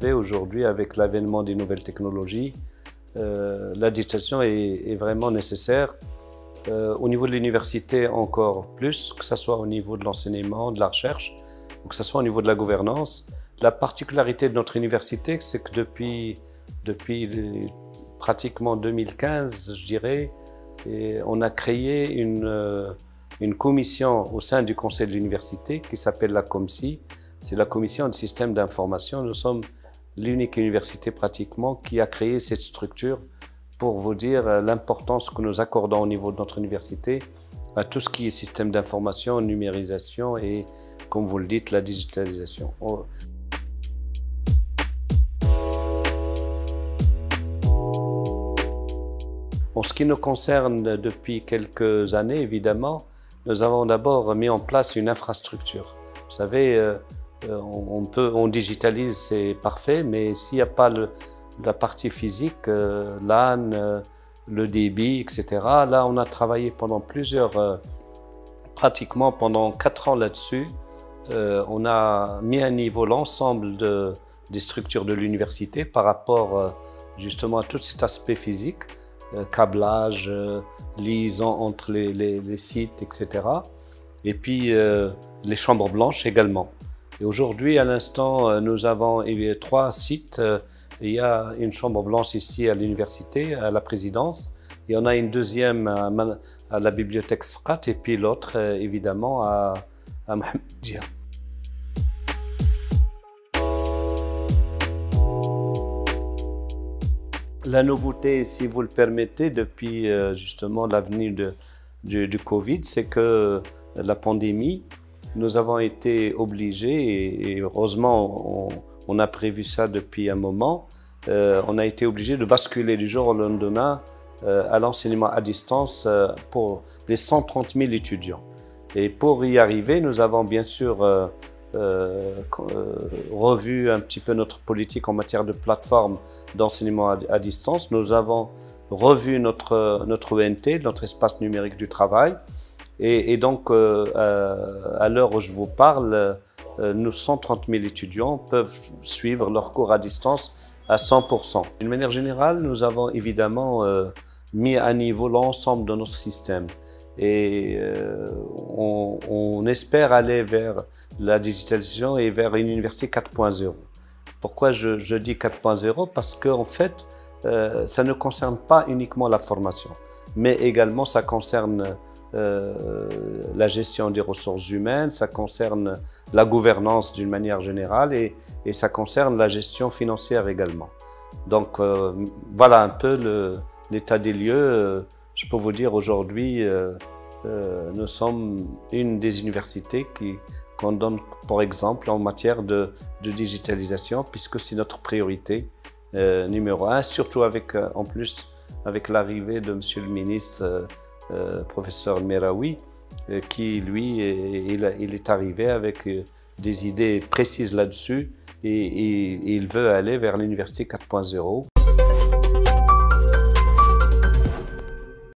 Et aujourd'hui, avec l'avènement des nouvelles technologies, la digitalisation est vraiment nécessaire. Au niveau de l'université, encore plus, que ce soit au niveau de l'enseignement, de la recherche, ou que ce soit au niveau de la gouvernance. La particularité de notre université, c'est que depuis pratiquement 2015, je dirais, on a créé une commission au sein du conseil de l'université qui s'appelle la COMSI. C'est la commission de système d'information. Nous sommes l'unique université pratiquement qui a créé cette structure pour vous dire l'importance que nous accordons au niveau de notre université à tout ce qui est système d'information, numérisation et, comme vous le dites, la digitalisation. En ce qui nous concerne, depuis quelques années, évidemment, nous avons d'abord mis en place une infrastructure. Vous savez, on digitalise, c'est parfait, mais s'il n'y a pas la partie physique, LAN, le débit, etc., là, on a travaillé pendant pratiquement pendant 4 ans là-dessus. On a mis à niveau l'ensemble des structures de l'université par rapport justement à tout cet aspect physique. Câblage, liaison entre les sites, etc. Et puis les chambres blanches également. Et aujourd'hui, à l'instant, nous avons 3 sites. Il y a une chambre blanche ici à l'université, à la présidence. Il y en a une deuxième à la bibliothèque Sqat et puis l'autre, évidemment, à Mohammedia. La nouveauté, si vous le permettez, depuis justement l'avenue du Covid, c'est que la pandémie, nous avons été obligés, et heureusement on a prévu ça depuis un moment, on a été obligés de basculer du jour au lendemain à l'enseignement à distance pour les 130 000 étudiants. Et pour y arriver, nous avons bien sûr revu un petit peu notre politique en matière de plateforme d'enseignement à distance. Nous avons revu notre ENT, notre espace numérique du travail. Et donc, à l'heure où je vous parle, nos 130 000 étudiants peuvent suivre leurs cours à distance à 100%. D'une manière générale, nous avons évidemment mis à niveau l'ensemble de notre système. Et on espère aller vers la digitalisation et vers une université 4.0. Pourquoi je dis 4.0? Parce qu'en fait, ça ne concerne pas uniquement la formation, mais également ça concerne la gestion des ressources humaines, ça concerne la gouvernance d'une manière générale et ça concerne la gestion financière également. Donc voilà un peu l'état des lieux. Je peux vous dire aujourd'hui, nous sommes une des universités qu'on donne pour exemple en matière de digitalisation, puisque c'est notre priorité numéro 1, surtout en plus avec l'arrivée de Monsieur le ministre, professeur Meraoui, qui lui, il est arrivé avec des idées précises là-dessus et il veut aller vers l'université 4.0.